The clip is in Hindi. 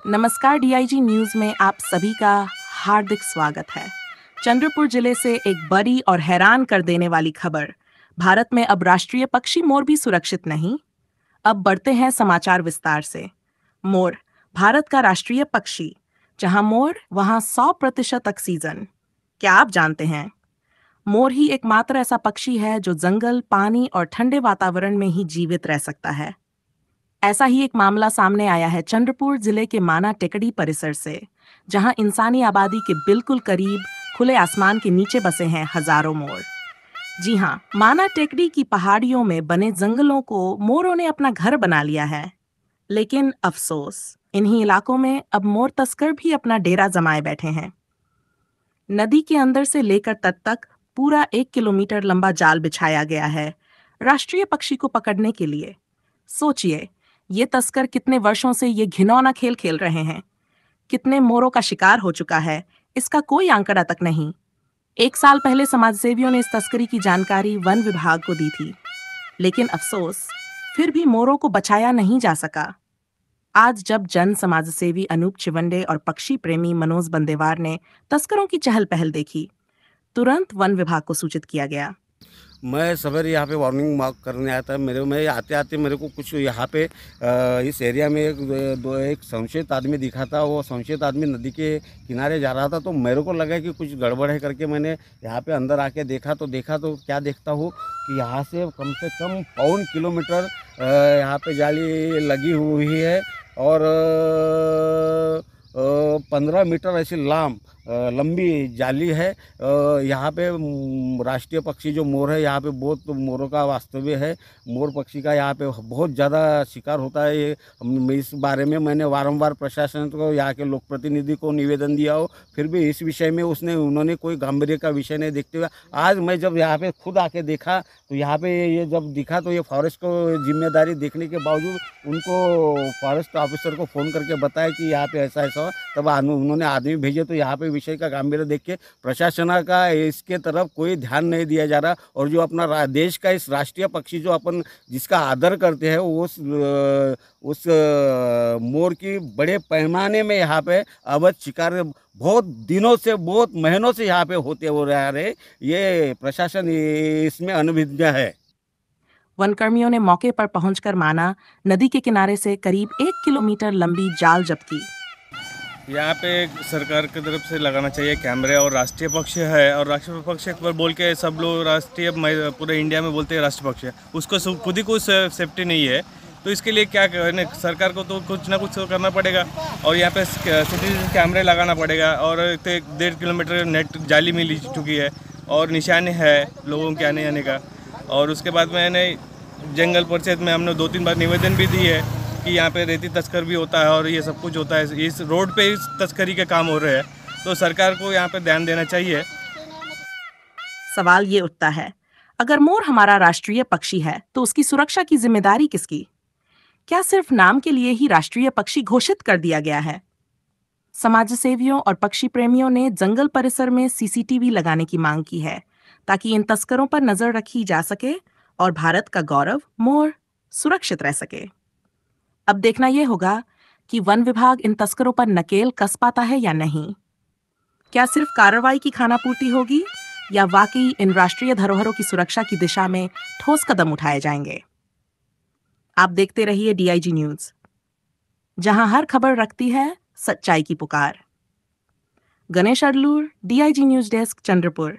नमस्कार, डीआईजी न्यूज में आप सभी का हार्दिक स्वागत है। चंद्रपुर जिले से एक बड़ी और हैरान कर देने वाली खबर। भारत में अब राष्ट्रीय पक्षी मोर भी सुरक्षित नहीं। अब बढ़ते हैं समाचार विस्तार से। मोर, भारत का राष्ट्रीय पक्षी। जहां मोर वहां 100% ऑक्सीजन। क्या आप जानते हैं, मोर ही एकमात्र ऐसा पक्षी है जो जंगल, पानी और ठंडे वातावरण में ही जीवित रह सकता है। ऐसा ही एक मामला सामने आया है चंद्रपुर जिले के माना टेकड़ी परिसर से, जहां इंसानी आबादी के बिल्कुल करीब खुले आसमान के नीचे बसे हैं हजारों मोर। जी हाँ, माना टेकड़ी की पहाड़ियों में बने जंगलों को मोरों ने अपना घर बना लिया है। लेकिन अफसोस, इन्हीं इलाकों में अब मोर तस्कर भी अपना डेरा जमाए बैठे हैं। नदी के अंदर से लेकर तट तक पूरा 1 किलोमीटर लंबा जाल बिछाया गया है राष्ट्रीय पक्षी को पकड़ने के लिए। सोचिए, ये तस्कर कितने वर्षों से ये घिनौना खेल खेल रहे हैं। कितने मोरों का शिकार हो चुका है, इसका कोई आंकड़ा तक नहीं। 1 साल पहले समाजसेवियों ने इस तस्करी की जानकारी वन विभाग को दी थी, लेकिन अफसोस, फिर भी मोरों को बचाया नहीं जा सका। आज जब जन समाजसेवी अनूप चिवंडे और पक्षी प्रेमी मनोज बंदेवार ने तस्करों की चहल पहल देखी, तुरंत वन विभाग को सूचित किया गया। मैं सवेरे यहाँ पे वार्निंग मार्क करने आया था। मैं आते आते मेरे को कुछ यहाँ पे इस एरिया में एक संशयित आदमी दिखा था। वो संशयित आदमी नदी के किनारे जा रहा था, तो मेरे को लगा कि कुछ गड़बड़ है करके मैंने यहाँ पे अंदर आके देखा तो क्या देखता हूँ कि यहाँ से कम 1.25 किलोमीटर यहाँ पे जाली लगी हुई है और 15 मीटर ऐसी लंबी जाली है। यहाँ पे राष्ट्रीय पक्षी जो मोर है, यहाँ पे बहुत मोरों का वास्तव्य है। मोर पक्षी का यहाँ पे बहुत ज़्यादा शिकार होता है। ये इस बारे में मैंने वारंवार प्रशासन को, यहाँ के लोक प्रतिनिधि को निवेदन दिया हो, फिर भी इस विषय में उन्होंने कोई गांभीर्य का विषय नहीं देखते हुए आज मैं जब यहाँ पे खुद आके देखा तो यहाँ पे ये जब दिखा तो ये फॉरेस्ट को जिम्मेदारी देखने के बावजूद उनको फॉरेस्ट ऑफिसर को फ़ोन करके बताया कि यहाँ पे ऐसा ऐसा, तब उन्होंने आदमी भेजे। तो यहाँ पे विषय का गांभीर्य देख के प्रशासन का इसके तरफ कोई ध्यान नहीं दिया जा रहा। और जो अपना देश का इस राष्ट्रीय पक्षी जो अपन जिसका आदर करते हैं, उस मोर की बड़े पैमाने में यहाँ पे अवैध शिकार बहुत दिनों से, बहुत महीनों से यहाँ पे होते हो रहे। ये प्रशासन इसमें अनभिज्ञ है। वनकर्मियों ने मौके पर पहुंचकर माना नदी के किनारे से करीब 1 किलोमीटर लंबी जाल जब्त की। यहाँ पे सरकार की तरफ से लगाना चाहिए कैमरे। और राष्ट्रीय पक्षी है, और राष्ट्रीय पक्षी एक बार बोल के सब लोग राष्ट्रीय पूरे इंडिया में बोलते हैं राष्ट्रीय पक्षी है, उसको खुद ही कुछ सेफ्टी नहीं है। तो इसके लिए क्या करने, सरकार को तो कुछ ना कुछ तो करना पड़ेगा। और यहाँ पे सिटीजन कैमरे लगाना पड़ेगा। और 1.5 किलोमीटर नेट जाली मिल चुकी है और निशानी है लोगों के आने जाने का। और उसके बाद मैंने जंगल परिषद में हमने 2-3 बार निवेदन भी दी है कि यहाँ पे रेती तस्कर भी होता है और ये सब कुछ होता है, इस रोड पे इस तस्करी के काम हो रहे हैं। तो सरकार को यहाँ पे ध्यान देना चाहिए। सवाल ये उठता है, अगर मोर हमारा राष्ट्रीय पक्षी है तो उसकी सुरक्षा की जिम्मेदारी किसकी? क्या सिर्फ नाम के लिए ही राष्ट्रीय पक्षी घोषित कर दिया गया है? समाजसेवियों और पक्षी प्रेमियों ने जंगल परिसर में सीसीटीवी लगाने की मांग की है, ताकि इन तस्करों पर नजर रखी जा सके और भारत का गौरव मोर सुरक्षित रह सके। अब देखना यह होगा कि वन विभाग इन तस्करों पर नकेल कस पाता है या नहीं। क्या सिर्फ कार्रवाई की खानापूर्ति होगी, या वाकई इन राष्ट्रीय धरोहरों की सुरक्षा की दिशा में ठोस कदम उठाए जाएंगे? आप देखते रहिए डीआईजी न्यूज, जहां हर खबर रखती है सच्चाई की पुकार। Ganesh Adlur, DIG news desk, Chandrapur.